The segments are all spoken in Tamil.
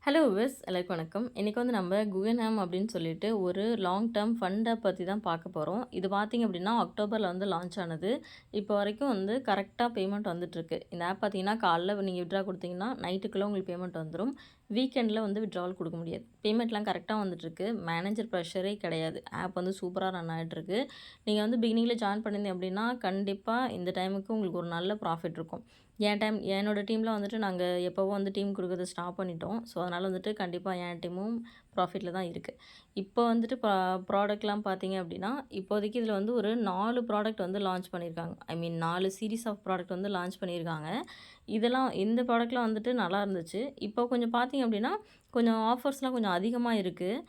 ஹலோ விஸ் எல்லாருக்கும் வணக்கம். இன்றைக்கி வந்து நம்ம குகன்ஹாம் அப்படின்னு சொல்லிட்டு ஒரு லாங் டேர்ம் ஃபண்டை பற்றி தான் பார்க்க போகிறோம். இது பார்த்திங்க அப்படின்னா அக்டோபரில் வந்து லான்ச் ஆனது. இப்போ வரைக்கும் வந்து கரெக்டாக பேமெண்ட் வந்துட்டுருக்கு. இந்த ஆப் பார்த்தீங்கன்னா காலைல நீங்கள் விட்ரா கொடுத்தீங்கன்னா நைட்டுக்குள்ளே உங்களுக்கு பேமெண்ட் வந்துடும். வீக்கெண்டில் வந்து விட்ராவல் கொடுக்க முடியாது. பேமெண்ட்லாம் கரெக்டாக வந்துட்டுருக்கு. மேனேஜர் ப்ரெஷரே கிடையாது. ஆப் வந்து சூப்பராக ரன் ஆகிட்டுருக்கு. நீங்கள் வந்து பிகினிங்கில் ஜாயின் பண்ணியிருந்தீங்க அப்படின்னா கண்டிப்பாக இந்த டைமுக்கு உங்களுக்கு ஒரு நல்ல ப்ராஃபிட் இருக்கும். என்னோடய டீமில் வந்துட்டு நாங்கள் எப்போவும் வந்து டீம் கொடுக்குறத ஸ்டாப் பண்ணிட்டோம். ஸோ அதனால் வந்துட்டு கண்டிப்பாக என் டீமும் ப்ராஃபிட்டில் தான் இருக்குது. இப்போ வந்துட்டு ப்ராடக்ட்லாம் பார்த்தீங்க அப்படின்னா இப்போதைக்கு இதில் வந்து ஒரு 4 ப்ராடக்ட் வந்து லான்ச் பண்ணியிருக்காங்க. ஐ மீன் 4 சீரீஸ் ஆஃப் ப்ராடக்ட் வந்து லான்ச் பண்ணியிருக்காங்க. இந்த ப்ராடக்ட்லாம் வந்துட்டு நல்லா இருந்துச்சு. இப்போ கொஞ்சம் பார்த்தீங்க அப்படின்னா கொஞ்சம் ஆஃபர்ஸ்லாம் கொஞ்சம் அதிகமாக இருக்குது.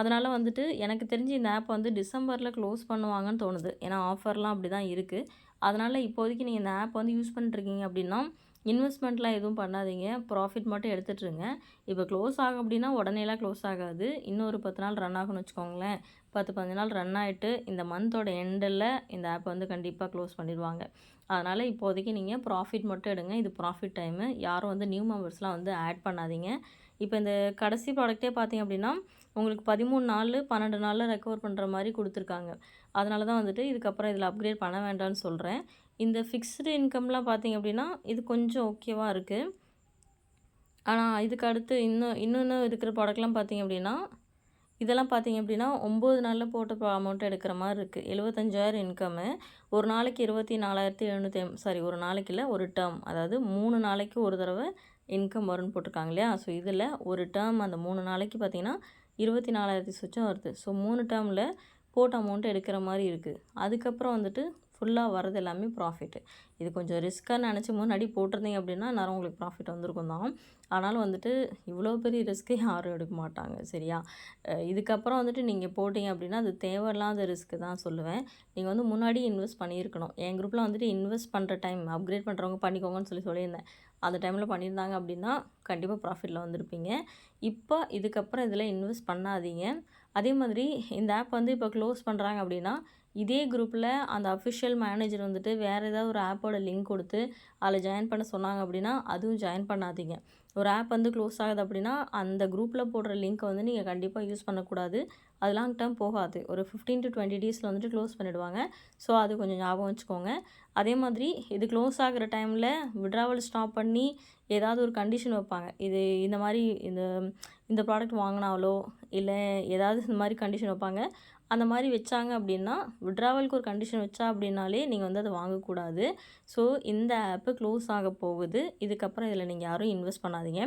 அதனால் வந்துட்டு எனக்கு தெரிஞ்சு இந்த ஆப் வந்து டிசம்பரில் க்ளோஸ் பண்ணுவாங்கன்னு தோணுது. ஏன்னா ஆஃபர்லாம் அப்படி தான் இருக்குது. அதனால் இப்போதைக்கு நீங்கள் இந்த ஆப் வந்து யூஸ் பண்ணிட்டுருக்கீங்க அப்படின்னா இன்வெஸ்ட்மெண்ட்லாம் எதுவும் பண்ணாதீங்க. ப்ராஃபிட் மட்டும் எடுத்துட்டுருங்க. இப்போ க்ளோஸ் ஆகும் அப்படின்னா உடனேலாம் க்ளோஸ் ஆகாது. இன்னும் ஒரு 10 நாள் ரன் ஆகும்னு வச்சுக்கோங்களேன். 10, 15 நாள் ரன் ஆகிட்டு இந்த மந்தோட எண்டில் இந்த ஆப் வந்து கண்டிப்பாக க்ளோஸ் பண்ணிடுவாங்க. அதனால் இப்போதைக்கு நீங்கள் ப்ராஃபிட் மட்டும் எடுங்க. இது ப்ராஃபிட் டைமு. யாரும் வந்து நியூ மெம்பர்ஸ்லாம் வந்து ஆட் பண்ணாதீங்க. இப்போ இந்த கடைசி ப்ராடக்ட்டே பார்த்தீங்க அப்படின்னா உங்களுக்கு 13 நாள் 12 நாளில் ரெக்கவர் பண்ணுற மாதிரி கொடுத்துருக்காங்க. அதனால தான் வந்துட்டு இதுக்கப்புறம் இதில் அப்கிரேட் பண்ண வேண்டாம்னு சொல்கிறேன். இந்த ஃபிக்ஸ்டு இன்கம்லாம் பார்த்தீங்க அப்படின்னா இது கொஞ்சம் ஓகேவா இருக்குது. ஆனால் இதுக்கு அடுத்து இன்னும் இருக்கிற ப்ராடக்ட்லாம் பார்த்தீங்க அப்படின்னா இதெல்லாம் பார்த்தீங்க அப்படின்னா 9 நாளில் போட்ட அமௌண்ட் எடுக்கிற மாதிரி இருக்குது. 75,000 இன்கம்மு. ஒரு நாளைக்கு 24,750 ஒரு நாளைக்கு இல்லை, ஒரு டேர்ம். அதாவது 3 நாளைக்கு ஒரு தடவை இன்கம் வரும்னு போட்டிருக்காங்க இல்லையா? ஸோ இதில் ஒரு டேர்ம் அந்த 3 நாளைக்கு பார்த்தீங்கன்னா 24,000 சொச்சம் வருது. ஸோ 3 டேர்மில் போட்ட அமௌண்ட் எடுக்கிற மாதிரி இருக்குது. அதுக்கப்புறம் வந்துட்டு ஃபுல்லாக வரது எல்லாமே ப்ராஃபிட்டு. இது கொஞ்சம் ரிஸ்க்காக நினச்சி முன்னாடி போட்டிருந்தீங்க அப்படின்னா நேரம் உங்களுக்கு ப்ராஃபிட் வந்திருக்கும் தான். ஆனாலும் வந்துட்டு இவ்வளோ பெரிய ரிஸ்க்கை யாரும் எடுக்க மாட்டாங்க. சரியா? இதுக்கப்புறம் வந்துட்டு நீங்கள் போட்டிங்க அப்படின்னா அது தேவையில்லாத ரிஸ்க்கு தான் சொல்லுவேன். நீங்கள் வந்து முன்னாடி இன்வெஸ்ட் பண்ணியிருக்கணும். என் குரூப்பில் வந்துட்டு இன்வெஸ்ட் பண்ணுற டைம் அப்கிரேட் பண்ணுறவங்க பண்ணிக்கோங்கன்னு சொல்லியிருந்தேன். அந்த டைமில் பண்ணியிருந்தாங்க அப்படின்னா கண்டிப்பாக ப்ராஃபிட்டில் வந்திருப்பீங்க. இப்போ இதுக்கப்புறம் இதில் இன்வெஸ்ட் பண்ணாதீங்க. அதே மாதிரி இந்த ஆப் வந்து இப்போ க்ளோஸ் பண்ணுறாங்க அப்படின்னா இதே குரூப்பில் அந்த அஃபிஷியல் மேனேஜர் வந்துட்டு வேறு ஏதாவது ஒரு ஆப்போட லிங்க் கொடுத்து அதில் ஜாயின் பண்ண சொன்னாங்க அப்படின்னா அதுவும் ஜாயின் பண்ணாதீங்க. ஒரு ஆப் வந்து க்ளோஸ் ஆகுது அப்படின்னா அந்த குரூப்பில் போடுற லிங்க்கை வந்து நீங்கள் கண்டிப்பாக யூஸ் பண்ணக்கூடாது. அது லாங் டேர்ம் போகாது. ஒரு 15 to 20 டேஸில் வந்துட்டு க்ளோஸ் பண்ணிவிடுவாங்க. ஸோ அது கொஞ்சம் ஞாபகம் வச்சுக்கோங்க. அதே மாதிரி இது க்ளோஸ் ஆகிற டைமில் விட்ராவல் ஸ்டாப் பண்ணி ஏதாவது ஒரு கண்டிஷன் வைப்பாங்க. இது இந்த மாதிரி இந்த ப்ராடக்ட் வாங்கினாலோ இல்லை ஏதாவது இந்த மாதிரி கண்டிஷன் வைப்பாங்க. அந்த மாதிரி வச்சாங்க அப்படின்னா விட்ராவலுக்கு ஒரு கண்டிஷன் வச்சா அப்படின்னாலே நீங்கள் வந்து அதை வாங்கக்கூடாது. ஸோ இந்த ஆப்பு க்ளோஸ் ஆக போகுது. இதுக்கப்புறம் இதில் நீங்கள் யாரும் இன்வெஸ்ட் பண்ணாதீங்க.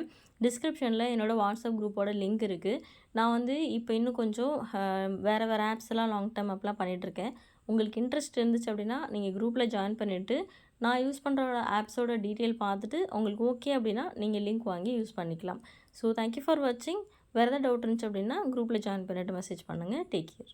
டிஸ்கிரிப்ஷனில் என்னோடய வாட்ஸ்அப் குரூப்போட லிங்க் இருக்குது. நான் வந்து இப்போ இன்னும் கொஞ்சம் வேறு ஆப்ஸ்லாம் லாங் டேர்ம் ஆப்லாம் பண்ணிகிட்ருக்கேன். உங்களுக்கு இன்ட்ரெஸ்ட் இருந்துச்சு அப்படின்னா நீங்கள் குரூப்பில் ஜாயின் பண்ணிவிட்டு நான் யூஸ் பண்ணுற ஆப்ஸோட டீட்டெயில் பார்த்துட்டு உங்களுக்கு ஓகே அப்படின்னா நீங்கள் லிங்க் வாங்கி யூஸ் பண்ணிக்கலாம். ஸோ தேங்க்யூ ஃபார் வாட்சிங். வேறு ஏதாவது டவுட் இருந்துச்சு அப்படின்னா குரூப்பில் ஜாயின் பண்ணிவிட்டு மெசேஜ் பண்ணுங்கள். Take care.